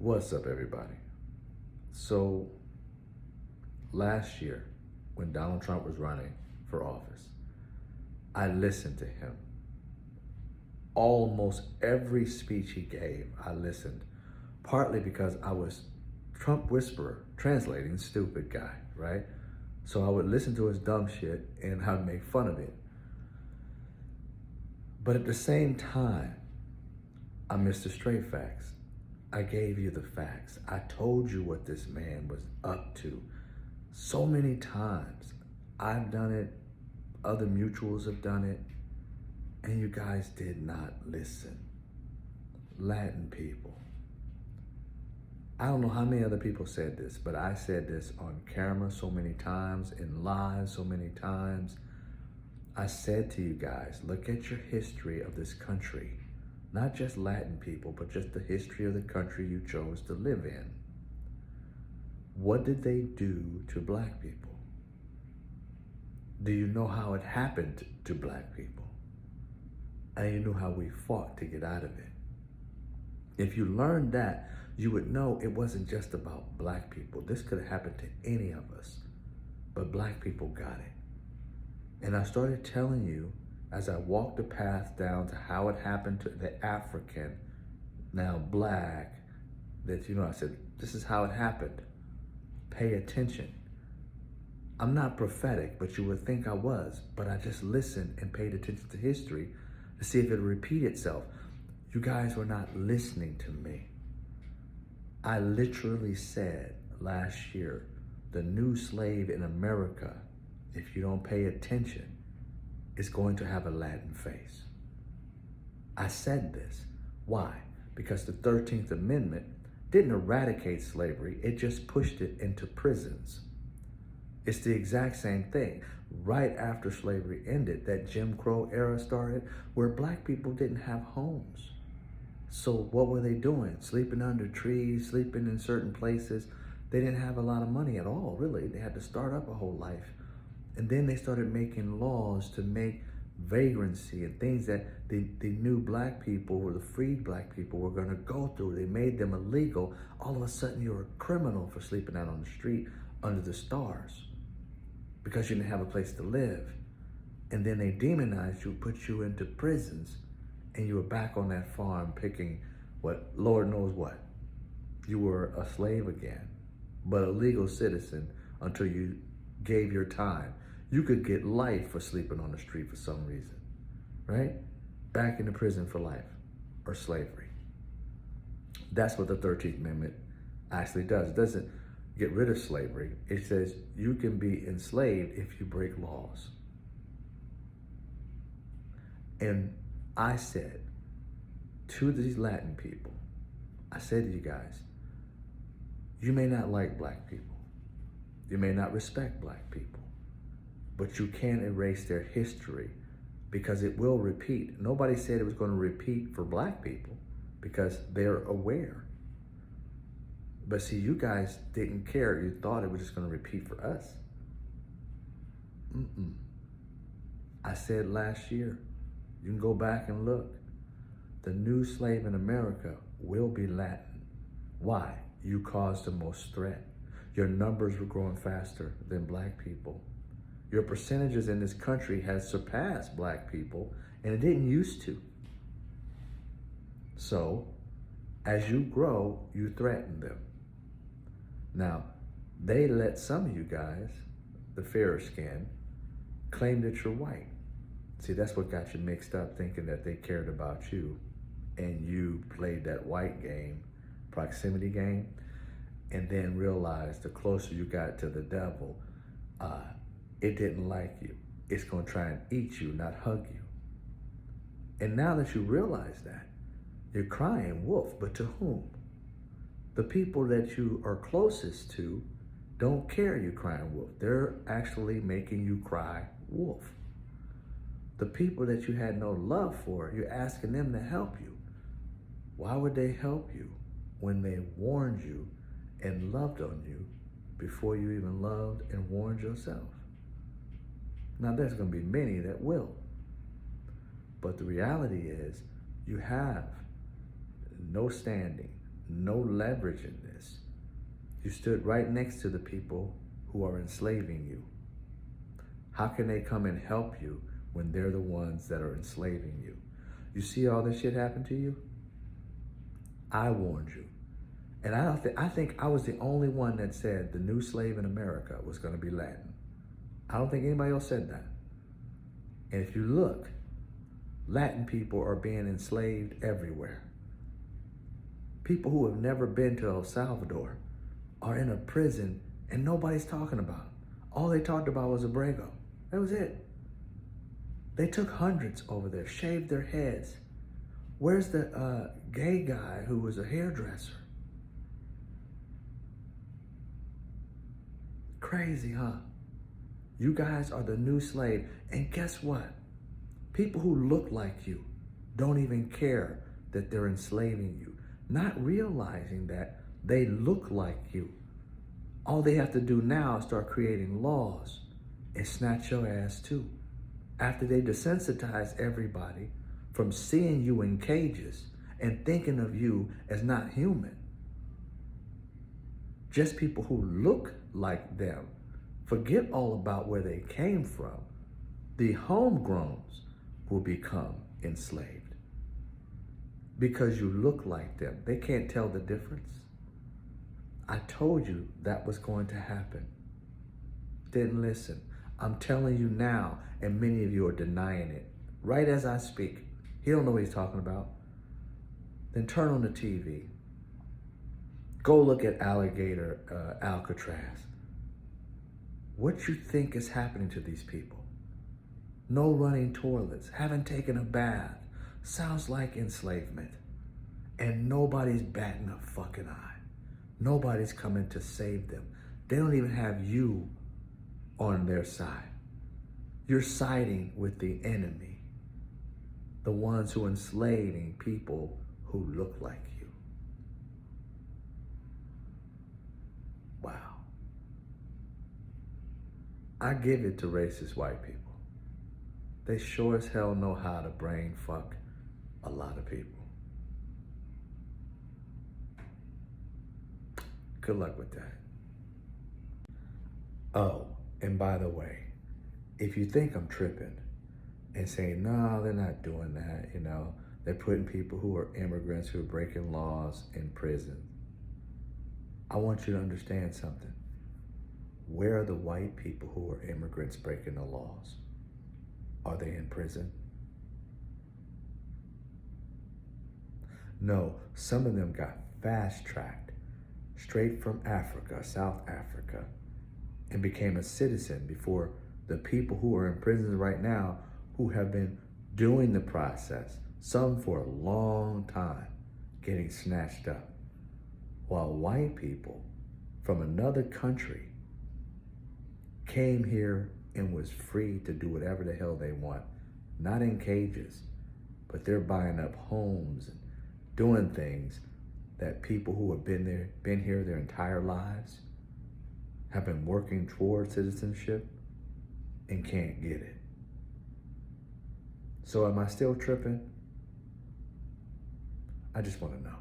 What's up, everybody? So, last year, when Donald Trump was running for office, I listened to him. Almost every speech he gave, I listened, partly because I was Trump whisperer, translating stupid guy, right? So I would listen to his dumb shit and I would make fun of it. But at the same time, I'm Mr. Straight Facts. I gave you the facts. I told you what this man was up to so many times. I've done it, other mutuals have done it, and you guys did not listen. Latin people. I don't know how many other people said this, but I said this on camera so many times, in live so many times. I said to you guys, look at your history of this country. Not just Latin people, but just the history of the country you chose to live in. What did they do to black people? Do you know how it happened to black people? And you know how we fought to get out of it. If you learned that, you would know it wasn't just about black people. This could have happened to any of us, but black people got it. And I started telling you as I walked the path down to how it happened to the African, now black, that, I said, this is how it happened. Pay attention. I'm not prophetic, but you would think I was, but I just listened and paid attention to history to see if it would repeat itself. You guys were not listening to me. I literally said last year, the new slave in America, if you don't pay attention, is going to have a Latin face. I said this. Why? Because the 13th Amendment didn't eradicate slavery, it just pushed it into prisons. It's the exact same thing. Right after slavery ended, that Jim Crow era started, where black people didn't have homes. So what were they doing? Sleeping under trees, sleeping in certain places. They didn't have a lot of money at all, really. They had to start up a whole life. And then they started making laws to make vagrancy and things that they knew black people or the freed black people were going to go through. They made them illegal. All of a sudden, you're a criminal for sleeping out on the street under the stars because you didn't have a place to live. And then they demonized you, put you into prisons, and you were back on that farm picking what, Lord knows what. You were a slave again, but a legal citizen until you gave your time. You could get life for sleeping on the street for some reason, right? Back into prison for life or slavery. That's what the 13th Amendment actually does. It doesn't get rid of slavery. It says you can be enslaved if you break laws. And I said to these Latin people, I said to you guys, you may not like black people. You may not respect black people, but you can't erase their history because it will repeat. Nobody said it was going to repeat for black people because they're aware. But see, you guys didn't care. You thought it was just going to repeat for us. I said last year, you can go back and look. The new slave in America will be Latin. Why? You caused the most threat. Your numbers were growing faster than black people. Your percentages in this country has surpassed black people, and it didn't used to. So, as you grow, you threaten them. Now, they let some of you guys, the fairer skin, claim that you're white. See, that's what got you mixed up, thinking that they cared about you, and you played that white game, proximity game, and then realized the closer you got to the devil, it didn't like you. It's going to try and eat you, not hug you. And now that you realize that, you're crying wolf, but to whom? The people that you are closest to don't care you crying wolf. They're actually making you cry wolf. The people that you had no love for, you're asking them to help you. Why would they help you when they warned you and loved on you before you even loved and warned yourself? Now, there's going to be many that will. But the reality is you have no standing, no leverage in this. You stood right next to the people who are enslaving you. How can they come and help you when they're the ones that are enslaving you? You see all this shit happen to you? I warned you. And I think I was the only one that said the new slave in America was going to be Latin. I don't think anybody else said that. And if you look, Latin people are being enslaved everywhere. People who have never been to El Salvador are in a prison and nobody's talking about it. All they talked about was Abrego. That was it. They took hundreds over there, shaved their heads. Where's the gay guy who was a hairdresser? Crazy, huh? You guys are the new slave. And guess what? People who look like you don't even care that they're enslaving you, not realizing that they look like you. All they have to do now is start creating laws and snatch your ass too. After they desensitize everybody from seeing you in cages and thinking of you as not human. Just people who look like them. Forget all about where they came from. The homegrowns will become enslaved because you look like them. They can't tell the difference. I told you that was going to happen. Didn't listen. I'm telling you now, and many of you are denying it. Right as I speak. He don't know what he's talking about. Then turn on the TV. Go look at Alcatraz. What you think is happening to these people? No running toilets, haven't taken a bath. Sounds like enslavement. And nobody's batting a fucking eye. Nobody's coming to save them. They don't even have you on their side. You're siding with the enemy. The ones who are enslaving people who look like you. Wow. I give it to racist white people. They sure as hell know how to brain fuck a lot of people. Good luck with that. Oh, and by the way, if you think I'm tripping and saying, no, they're not doing that, they're putting people who are immigrants who are breaking laws in prison. I want you to understand something. Where are the white people who are immigrants breaking the laws? Are they in prison? No, some of them got fast-tracked straight from Africa, South Africa, and became a citizen before the people who are in prison right now who have been doing the process, some for a long time, getting snatched up. While white people from another country came here and was free to do whatever the hell they want, not in cages, but they're buying up homes and doing things that people who have been here their entire lives, have been working towards citizenship and can't get it. So am I still tripping? I just want to know.